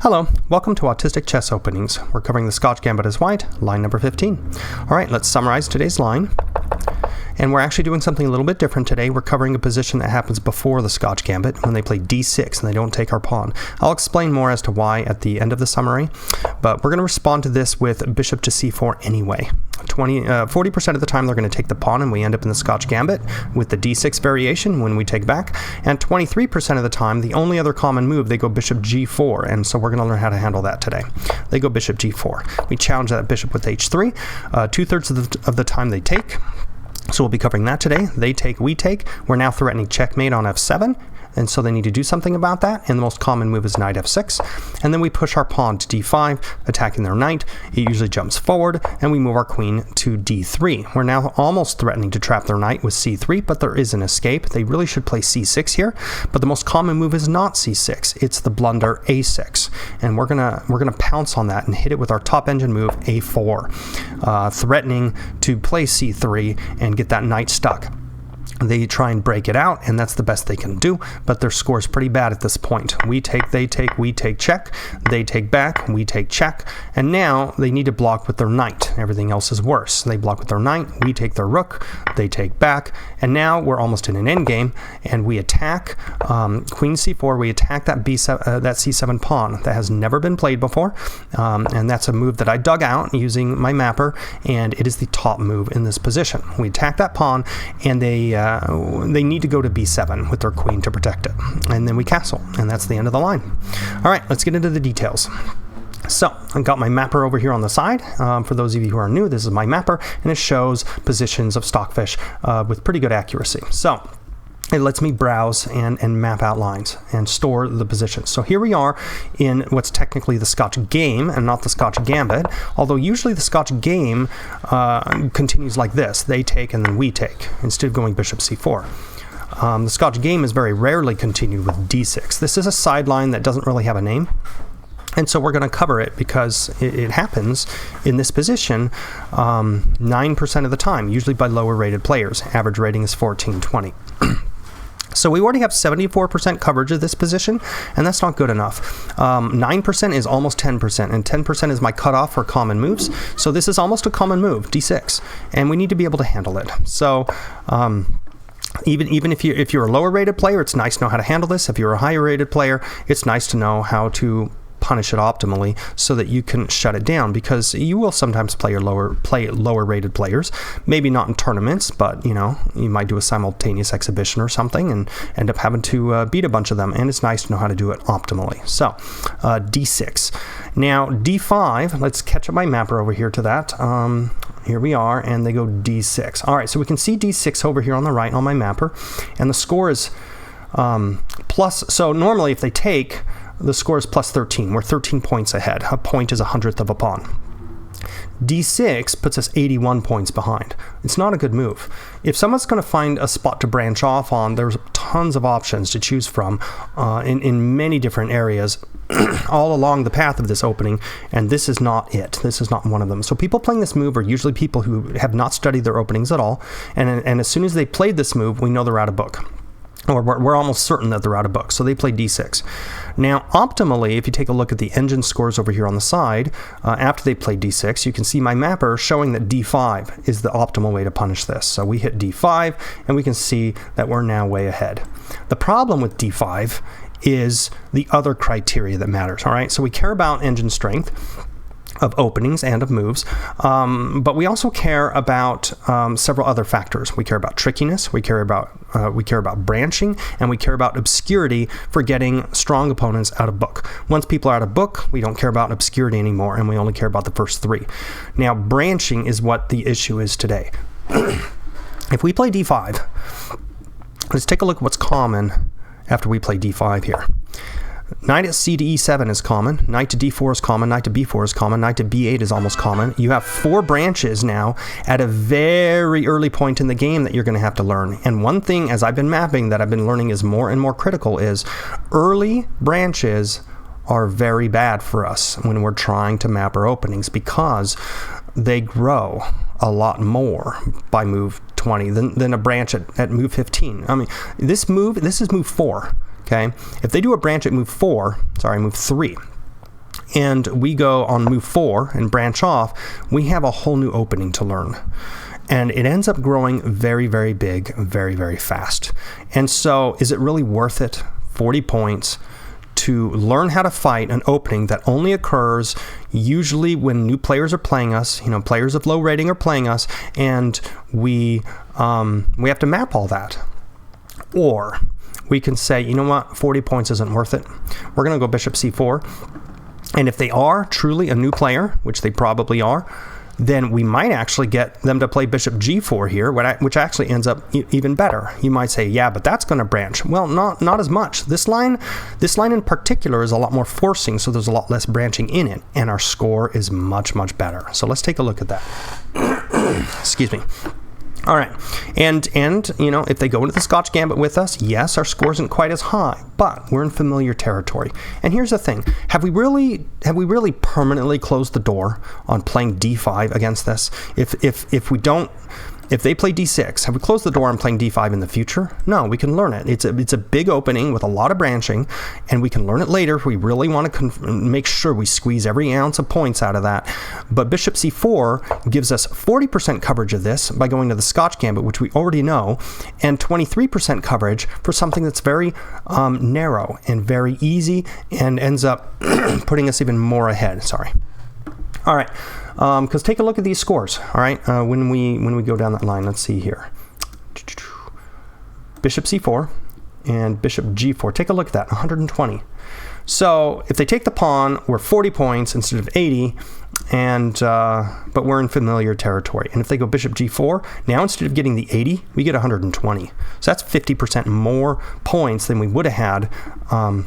Hello, welcome to Autistic Chess Openings. We're covering the Scotch Gambit as white, line number 15. Alright, let's summarize today's line. And we're actually doing something a little bit different today. We're covering a position that happens before the Scotch Gambit, when they play d6 and they don't take our pawn. I'll explain more as to why at the end of the summary, but we're going to respond to this with bishop to c4 anyway. 40% of the time they're going to take the pawn and we end up in the Scotch Gambit with the d6 variation when we take back, and 23% of the time, the only other common move, they go bishop g4, and so we're going to learn how to handle that today. They go bishop g4. We challenge that bishop with h3. 2/3 of the time they take. So we'll be covering that today. They take, we take. We're now threatening checkmate on f7, and so they need to do something about that, and the most common move is knight f6. And then we push our pawn to d5, attacking their knight. It usually jumps forward, and we move our queen to d3. We're now almost threatening to trap their knight with c3, but there is an escape. They really should play c6 here, but the most common move is not c6. It's the blunder a6, and we're gonna pounce on that and hit it with our top engine move a4, threatening to play c3 and get that knight stuck. They try and break it out, and that's the best they can do, but their score is pretty bad at this point. We take, they take, we take check, they take back, we take check, and now they need to block with their knight. Everything else is worse. They block with their knight, we take their rook, they take back, and now we're almost in an endgame, and we attack queen c4, we attack that that c7 pawn that has never been played before, and that's a move that I dug out using my mapper, and it is the top move in this position. We attack that pawn, and they need to go to b7 with their queen to protect it. And then we castle, and that's the end of the line. All right, let's get into the details. So, I've got my mapper over here on the side. For those of you who are new, this is my mapper, and it shows positions of stockfish with pretty good accuracy. So, it lets me browse and map out lines and store the positions. So here we are in what's technically the Scotch game and not the Scotch Gambit, although usually the Scotch game continues like this. They take and then we take, instead of going bishop c4. The Scotch game is very rarely continued with d6. This is a sideline that doesn't really have a name. And so we're going to cover it because it happens in this position 9% of the time, usually by lower rated players. Average rating is 14-20. So we already have 74% coverage of this position, and that's not good enough. 9% is almost 10%, and 10% is my cutoff for common moves. So this is almost a common move, d6, and we need to be able to handle it. So even if you're a lower rated player, it's nice to know how to handle this. If you're a higher rated player, it's nice to know how to punish it optimally so that you can shut it down, because you will sometimes play lower rated players, maybe not in tournaments, but you know, you might do a simultaneous exhibition or something and end up having to beat a bunch of them, and it's nice to know how to do it optimally. So d6. Now d5, let's catch up my mapper over here to that. Here we are, and they go d6. All right, so we can see d6 over here on the right on my mapper, and the score is plus. So normally if they take, the score is plus 13. We're 13 points ahead. A point is 1/100th of a pawn. d6 puts us 81 points behind. It's not a good move. If someone's going to find a spot to branch off on, there's tons of options to choose from in many different areas all along the path of this opening, and this is not it. This is not one of them. So people playing this move are usually people who have not studied their openings at all, and as soon as they played this move, we know they're out of book. Or we're almost certain that they're out of book, so they play d6. Now, optimally, if you take a look at the engine scores over here on the side, after they play d6, you can see my mapper showing that d5 is the optimal way to punish this. So we hit d5, and we can see that we're now way ahead. The problem with d5 is the other criteria that matters, all right? So we care about engine strength of openings and of moves, but we also care about several other factors. We care about trickiness, we care about branching, and we care about obscurity for getting strong opponents out of book. Once people are out of book, we don't care about obscurity anymore, and we only care about the first three. Now, branching is what the issue is today. If we play d5, let's take a look at what's common after we play d5 here. Knight at c to e7 is common, knight to d4 is common, knight to b4 is common, knight to b8 is almost common. You have 4 branches now at a very early point in the game that you're going to have to learn. And one thing, as I've been mapping, that I've been learning is more and more critical is early branches are very bad for us when we're trying to map our openings, because they grow a lot more by move 20 than a branch at move 15. I mean, this is move 4. Okay, if they do a branch at move 3, and we go on move 4 and branch off, we have a whole new opening to learn. And it ends up growing very, very big, very, very fast. And so is it really worth it, 40 points, to learn how to fight an opening that only occurs usually when new players are playing us, players of low rating are playing us, and we have to map all that? Or we can say, you know what, 40 points isn't worth it. We're going to go bishop c4. And if they are truly a new player, which they probably are, then we might actually get them to play bishop g4 here, which actually ends up even better. You might say, yeah, but that's going to branch. Well, not as much. This line in particular is a lot more forcing, so there's a lot less branching in it, and our score is much, much better. So let's take a look at that. Excuse me. All right, and if they go into the Scotch Gambit with us, yes, our score isn't quite as high, but we're in familiar territory. And here's the thing: have we really permanently closed the door on playing d5 against this? If they play d6, have we closed the door on playing d5 in the future? No, we can learn it. It's a big opening with a lot of branching, and we can learn it later if we really want to make sure we squeeze every ounce of points out of that. But bishop c4 gives us 40% coverage of this by going to the Scotch Gambit, which we already know, and 23% coverage for something that's very narrow and very easy, and ends up putting us even more ahead. Sorry. All right. Because take a look at these scores, all right? When we go down that line, let's see here. Bishop c4 and bishop g4. Take a look at that, 120. So if they take the pawn, we're 40 points instead of 80, but we're in familiar territory. And if they go bishop g4, now instead of getting the 80, we get 120. So that's 50% more points than we would have had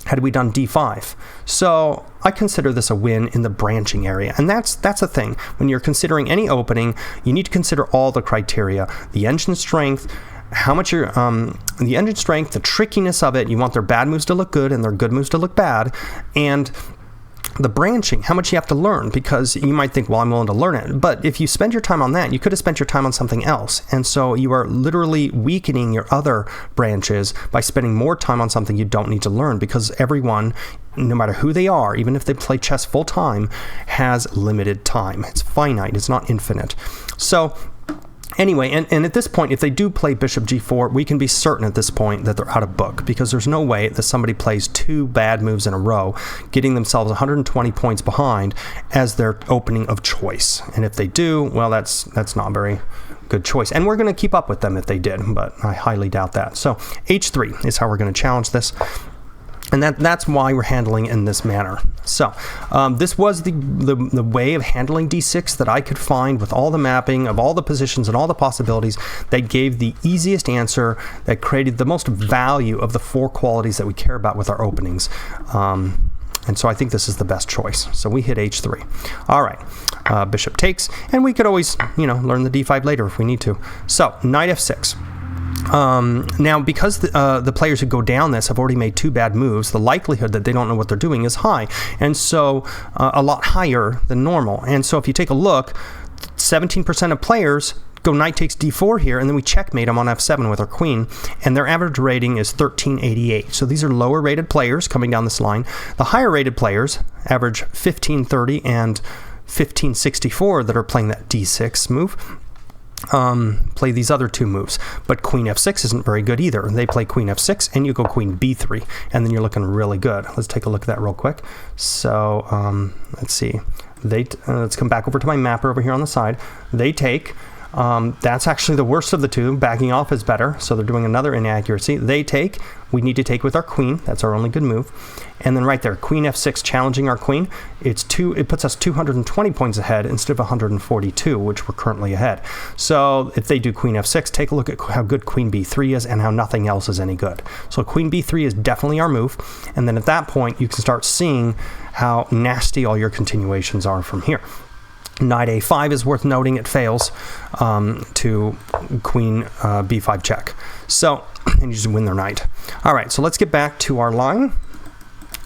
had we done d5. So I consider this a win in the branching area. And that's the thing. When you're considering any opening, you need to consider all the criteria. The engine strength, how much the engine strength, the trickiness of it. You want their bad moves to look good and their good moves to look bad. And the branching, how much you have to learn, because you might think, well, I'm willing to learn it. But if you spend your time on that, you could have spent your time on something else. And so you are literally weakening your other branches by spending more time on something you don't need to learn, because everyone, no matter who they are, even if they play chess full time, has limited time. It's finite, it's not infinite. So anyway, and at this point, if they do play bishop g4, we can be certain at this point that they're out of book, because there's no way that somebody plays two bad moves in a row, getting themselves 120 points behind as their opening of choice. And if they do, well, that's not a very good choice. And we're going to keep up with them if they did, but I highly doubt that. So h3 is how we're going to challenge this. And that's why we're handling in this manner. So this was the way of handling d6 that I could find, with all the mapping of all the positions and all the possibilities, that gave the easiest answer, that created the most value of the four qualities that we care about with our openings. And so I think this is the best choice. So we hit h3. All right, bishop takes, and we could always learn the d5 later if we need to. So knight f6. Now, because the players who go down this have already made two bad moves, the likelihood that they don't know what they're doing is high, and so a lot higher than normal. And so if you take a look, 17% of players go knight takes d4 here, and then we checkmate them on f7 with our queen, and their average rating is 1388. So these are lower rated players coming down this line. The higher rated players average 1530 and 1564 that are playing that d6 move. Play these other two moves, but queen f6 isn't very good either. They play queen f6, and you go queen b3, and then you're looking really good. Let's take a look at that real quick. So let's see. Let's come back over to my mapper over here on the side. They take. That's actually the worst of the two. Backing off is better, so they're doing another inaccuracy. They take. We need to take with our queen. That's our only good move. And then right there, queen f6 challenging our queen. It puts us 220 points ahead instead of 142, which we're currently ahead. So if they do queen f6, take a look at how good queen b3 is and how nothing else is any good. So queen b3 is definitely our move. And then at that point, you can start seeing how nasty all your continuations are from here. Knight a5 is worth noting. It fails to queen b5 check. So, and you just win their knight. All right, so let's get back to our line.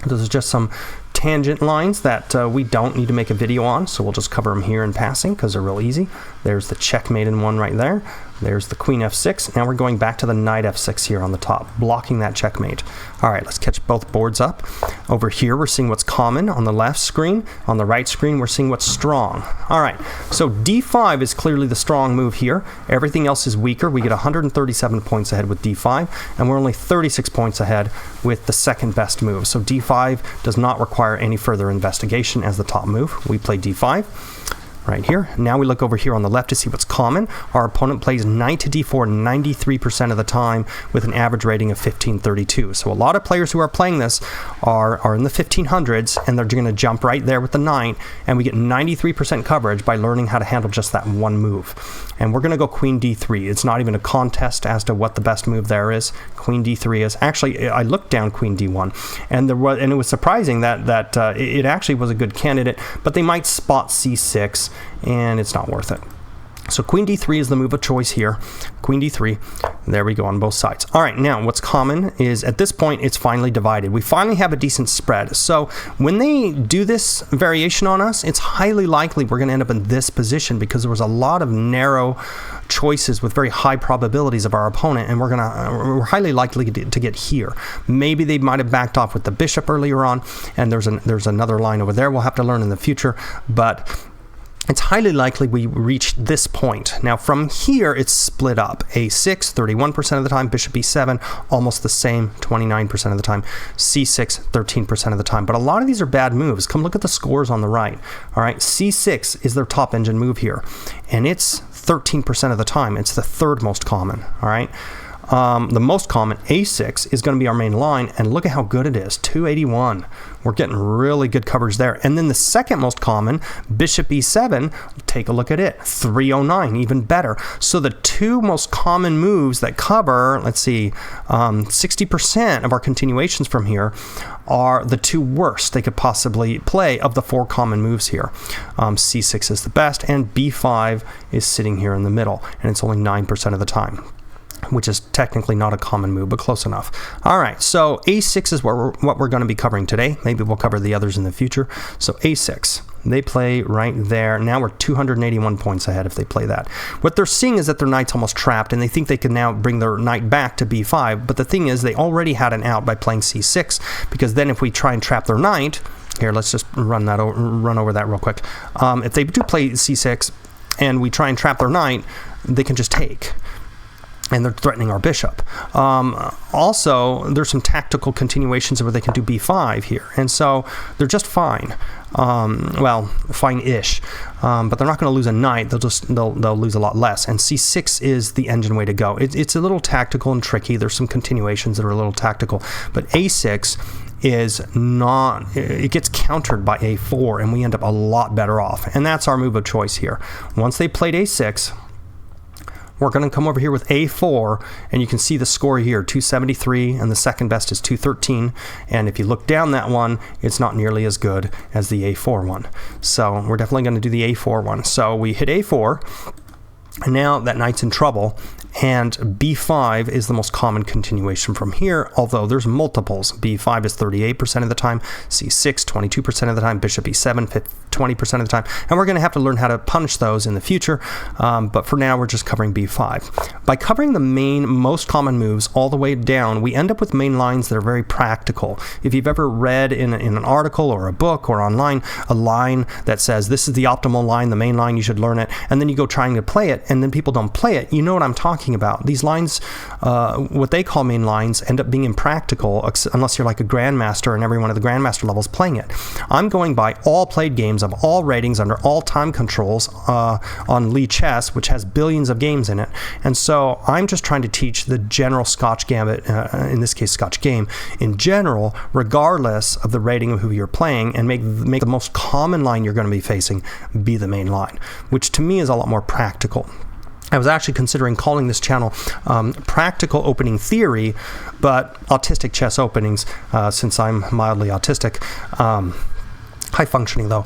This is just some tangent lines that we don't need to make a video on, so we'll just cover them here in passing because they're real easy. There's the checkmate in one right there. There's the queen f6. Now we're going back to the knight f6 here on the top, blocking that checkmate. All right, let's catch both boards up. Over here, we're seeing what's common on the left screen. On the right screen, we're seeing what's strong. All right, so d5 is clearly the strong move here. Everything else is weaker. We get 137 points ahead with d5, and we're only 36 points ahead with the second best move. So d5 does not require any further investigation as the top move. We play d5. Right here. Now we look over here on the left to see what's common. Our opponent plays knight to d4 93% of the time with an average rating of 1532. So a lot of players who are playing this are in the 1500s, and they're going to jump right there with the knight, and we get 93% coverage by learning how to handle just that one move. And we're going to go queen d3. It's not even a contest as to what the best move there is. Queen d3 is actually, I looked down queen d1, and it was surprising that it actually was a good candidate, but they might spot c6, and it's not worth it. So queen d3 is the move of choice here. Queen d3. There we go on both sides. All right, now what's common is at this point it's finally divided. We finally have a decent spread. So when they do this variation on us, it's highly likely we're going to end up in this position because there was a lot of narrow choices with very high probabilities of our opponent, and we're highly likely to get here. Maybe they might have backed off with the bishop earlier on, and there's another line over there we'll have to learn in the future, but it's highly likely we reach this point. Now from here it's split up. a6 31% of the time, bishop e7 almost the same, 29% of the time, c6 13% of the time. But a lot of these are bad moves. Come look at the scores on the right. All right, c6 is their top engine move here, and it's 13% of the time. It's the third most common. All right. The most common, a6, is going to be our main line, and look at how good it is, 281. We're getting really good coverage there. And then the second most common, bishop e7, take a look at it, 309, even better. So the two most common moves that cover, let's see, 60% of our continuations from here are the two worst they could possibly play of the four common moves here. c6 is the best, and b5 is sitting here in the middle, and it's only 9% of the time, which is technically not a common move, but close enough. All right, so a6 is what we're going to be covering today. Maybe we'll cover the others in the future. So a6, they play right there. Now we're 281 points ahead if they play that. What they're seeing is that their knight's almost trapped, and they think they can now bring their knight back to b5. But the thing is, they already had an out by playing c6, because then if we try and trap their knight, here, let's just run over that real quick. If they do play c6 and we try and trap their knight, they can just take, and they're threatening our bishop. Also, there's some tactical continuations where they can do b5 here, and so they're just fine. Well, fine-ish, but they're not going to lose a knight. They'll lose a lot less. And c6 is the engine way to go. It's a little tactical and tricky. There's some continuations that are a little tactical, but a6 is not. It gets countered by a4, and we end up a lot better off. And that's our move of choice here. Once they played a6, we're going to come over here with a4, and you can see the score here, 273, and the second best is 213. And if you look down that one, it's not nearly as good as the a4 one. So we're definitely going to do the a4 one. So we hit a4, and now that knight's in trouble, and b5 is the most common continuation from here, although there's multiples. b5 is 38% of the time, c6 22% of the time, bishop e7 20% of the time, and we're going to have to learn how to punish those in the future, but for now we're just covering b5. By covering the main most common moves all the way down, we end up with main lines that are very practical. If you've ever read in an article or a book or online a line that says this is the optimal line, the main line, you should learn it, and then you go trying to play it and then people don't play it, you know what I'm talking about. These lines, what they call main lines, end up being impractical unless you're like a grandmaster and every one of the grandmaster levels playing it. I'm going by all played games of all ratings under all time controls on Lee Chess, which has billions of games in it. And so I'm just trying to teach the general Scotch Gambit, in this case Scotch game, in general, regardless of the rating of who you're playing, and make the most common line you're going to be facing be the main line, which to me is a lot more practical. I was actually considering calling this channel Practical Opening Theory, but Autistic Chess Openings, since I'm mildly autistic. high functioning though,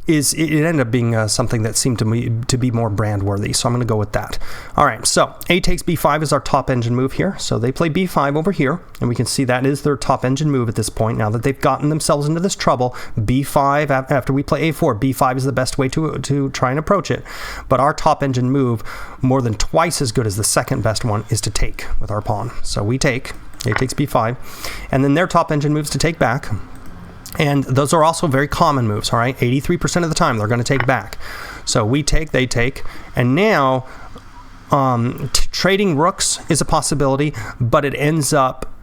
it ended up being something that seemed to me to be more brand worthy, so I'm going to go with that. All right, so A takes B5 is our top engine move here, so they play B5 over here, and we can see that is their top engine move at this point. Now that they've gotten themselves into this trouble, B5, after we play A4, B5 is the best way to try and approach it, but our top engine move, more than twice as good as the second best one, is to take with our pawn. So we take, A takes B5, and then their top engine moves to take back. And those are also very common moves, all right? 83% of the time they're going to take back. So we take, they take, and now trading rooks is a possibility, but it ends up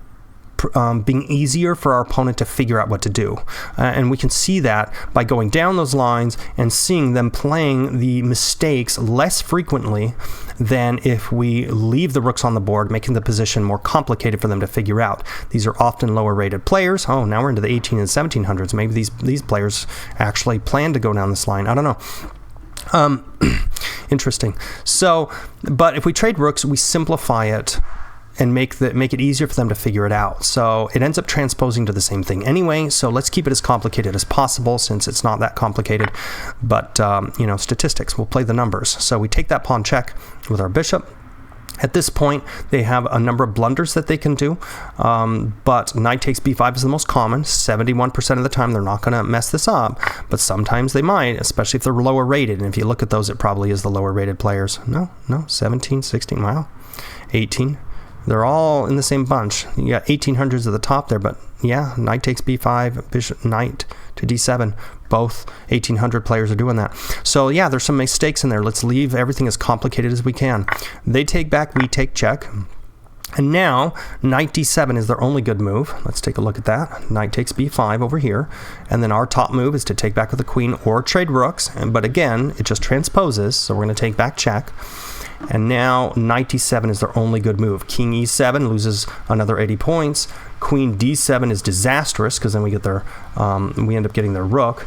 being easier for our opponent to figure out what to do. And we can see that by going down those lines and seeing them playing the mistakes less frequently than if we leave the rooks on the board, making the position more complicated for them to figure out. These are often lower rated players. Oh, now we're into the 18 and 1700s. Maybe these players actually plan to go down this line. I don't know. Interesting. So, but if we trade rooks, we simplify it and make it easier for them to figure it out. So it ends up transposing to the same thing anyway, so let's keep it as complicated as possible since it's not that complicated. But, you know, statistics, we'll play the numbers. So we take that pawn check with our bishop. At this point, they have a number of blunders that they can do, but knight takes b5 is the most common. 71% of the time, they're not going to mess this up, but sometimes they might, especially if they're lower rated. And if you look at those, it probably is the lower rated players. No, 17, 16, wow, 18. They're all in the same bunch. You got 1800s at the top there, but yeah, knight takes b5, bishop, knight to d7. Both 1800 players are doing that. So yeah, there's some mistakes in there. Let's leave everything as complicated as we can. They take back, we take check. And now, knight d7 is their only good move. Let's take a look at that. Knight takes b5 over here. And then our top move is to take back with the queen or trade rooks. But again, it just transposes, so we're going to take back check. And now knight d7 is their only good move. King e7 loses another 80 points. Queen d7 is disastrous because then we get their we end up getting their rook.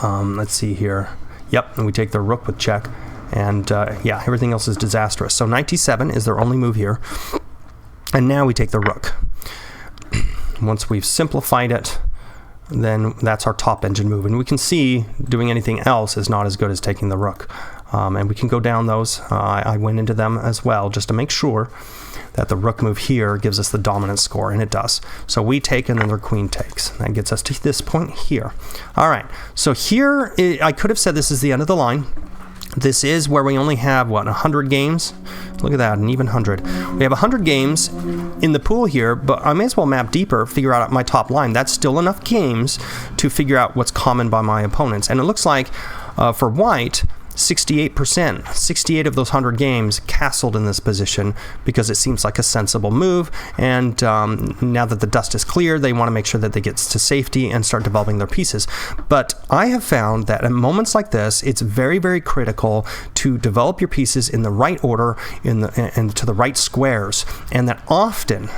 Let's see here. Yep, and we take their rook with check. And yeah, everything else is disastrous. So knight d7 is their only move here. And now we take the rook. Once we've simplified it, then that's our top engine move. And we can see doing anything else is not as good as taking the rook. And we can go down those. I went into them as well just to make sure that the rook move here gives us the dominant score, and it does. So we take, and then their queen takes. That gets us to this point here. All right, so here, I could have said this is the end of the line. This is where we only have, what, 100 games? Look at that, an even 100. We have 100 games in the pool here, but I may as well map deeper, figure out my top line. That's still enough games to figure out what's common by my opponents. And it looks like, for white, 68%, 68 of those 100 games castled in this position because it seems like a sensible move, and now that the dust is clear, they want to make sure that they get to safety and start developing their pieces. But I have found that at moments like this, it's very, very critical to develop your pieces in the right order and to the right squares, and that often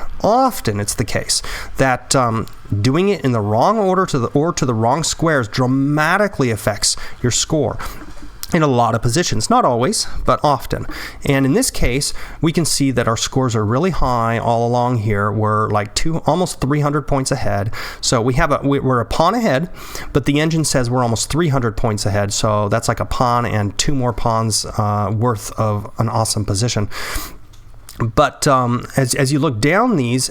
it's the case that doing it in the wrong order to the wrong squares dramatically affects your score. In a lot of positions, not always, but often. And in this case, we can see that our scores are really high all along here. We're like almost 300 points ahead. So we're a pawn ahead, but the engine says we're almost 300 points ahead. So that's like a pawn and 2 more pawns worth of an awesome position. But as you look down these,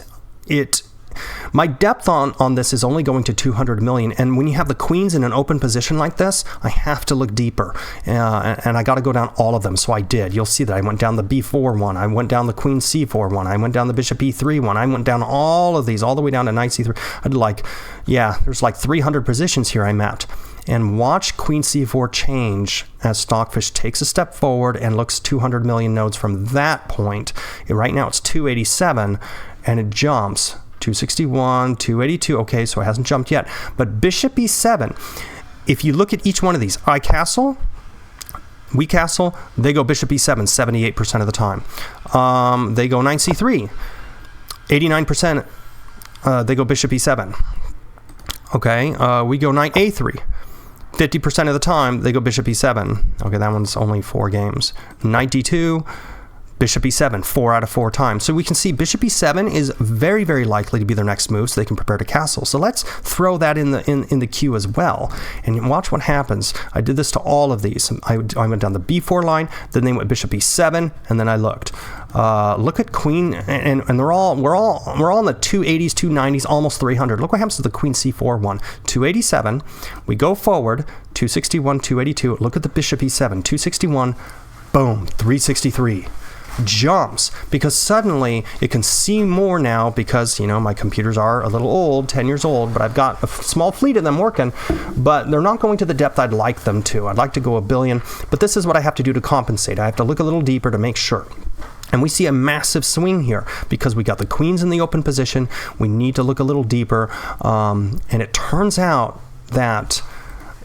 my depth on this is only going to 200 million, and when you have the queens in an open position like this, I have to look deeper, and I got to go down all of them, so I did. You'll see that I went down the b4 one, I went down the queen c4 one, I went down the bishop e3 one, I went down all of these, all the way down to knight c3. I did there's like 300 positions here I mapped. And watch queen c4 change as Stockfish takes a step forward and looks 200 million nodes from that point. Right now it's 287, and it jumps 261, 282, okay, so it hasn't jumped yet. But bishop e7, if you look at each one of these, I castle, we castle, they go bishop e7 78% of the time. They go knight c3, 89%, they go bishop e7. Okay, we go knight a3. 50% of the time, they go bishop e7. Okay, that one's only 4 games. Knight d2, Bishop e7, 4 out of 4 times. So we can see bishop e7 is very, very likely to be their next move, so they can prepare to castle. So let's throw that in the queue as well. And watch what happens. I did this to all of these. I went down the b4 line, then they went bishop e7, and then I looked. Look at queen, and we're all in the 280s, 290s, almost 300. Look what happens to the queen c4 one. 287. We go forward, 261, 282. Look at the bishop e7, 261. Boom, 363. Jumps, because suddenly it can see more now, because, you know, my computers are a little old, 10 years old, but I've got a small fleet of them working, but they're not going to the depth I'd like them to. I'd like to go a billion, but this is what I have to do to compensate. I have to look a little deeper to make sure. And we see a massive swing here because we got the queens in the open position. We need to look a little deeper, and it turns out that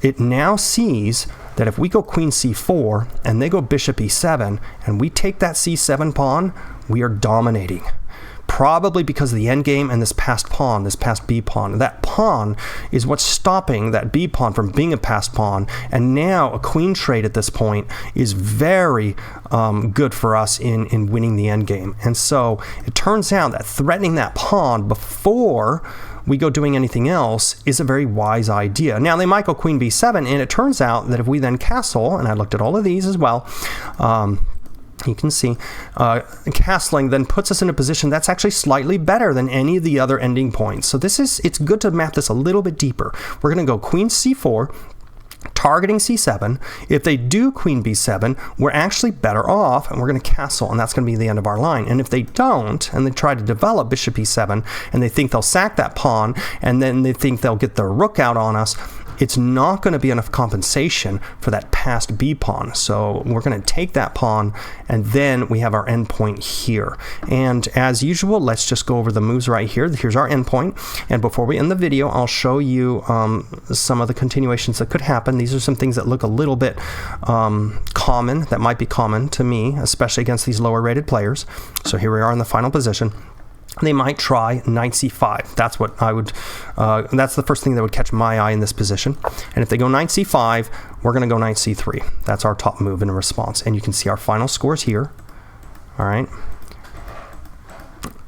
it now sees that if we go queen c4 and they go bishop e7 and we take that c7 pawn, we are dominating. Probably because of the endgame and this passed pawn, this passed b pawn. That pawn is what's stopping that b pawn from being a passed pawn. And now a queen trade at this point is very good for us in winning the endgame. And so it turns out that threatening that pawn before we go doing anything else is a very wise idea. Now they might go queen b7, and it turns out that if we then castle, and I looked at all of these as well, you can see castling then puts us in a position that's actually slightly better than any of the other ending points. So it's good to map this a little bit deeper. We're going to go queen c4, targeting c7. If they do queen b7, we're actually better off, and we're going to castle, and that's going to be the end of our line. And if they don't, and they try to develop bishop e7, and they think they'll sack that pawn, and then they think they'll get their rook out on us, it's not going to be enough compensation for that passed b pawn. So we're going to take that pawn, and then we have our endpoint here. And as usual, let's just go over the moves right here. Here's our endpoint. And before we end the video, I'll show you some of the continuations that could happen. These are some things that look a little bit common, that might be common to me, especially against these lower rated players. So here we are in the final position. They might try knight c5. That's what I would, that's the first thing that would catch my eye in this position. And if they go knight c5, we're going to go knight c3. That's our top move in response. And you can see our final scores here. All right.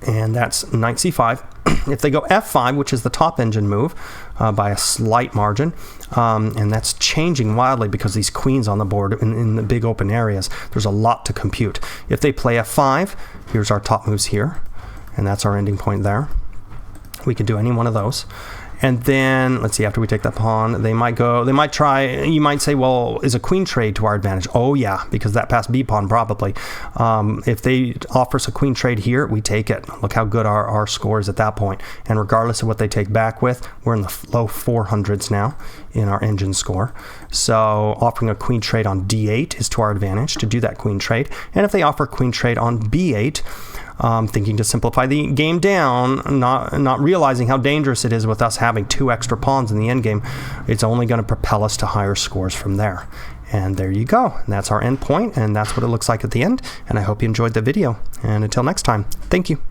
And that's knight c5. If they go f5, which is the top engine move, by a slight margin, and that's changing wildly because these queens on the board in the big open areas, there's a lot to compute. If they play f5, here's our top moves here. And that's our ending point there. We could do any one of those. And then, let's see, after we take that pawn, they might try, you might say, well, is a queen trade to our advantage? Oh yeah, because that passed b pawn probably. If they offer us a queen trade here, we take it. Look how good our score is at that point. And regardless of what they take back with, we're in the low 400s now in our engine score. So offering a queen trade on d8 is to our advantage to do that queen trade. And if they offer a queen trade on b8, thinking to simplify the game down, not realizing how dangerous it is with us having 2 extra pawns in the endgame, it's only going to propel us to higher scores from there. And there you go. And that's our end point, and that's what it looks like at the end. And I hope you enjoyed the video. And until next time, thank you.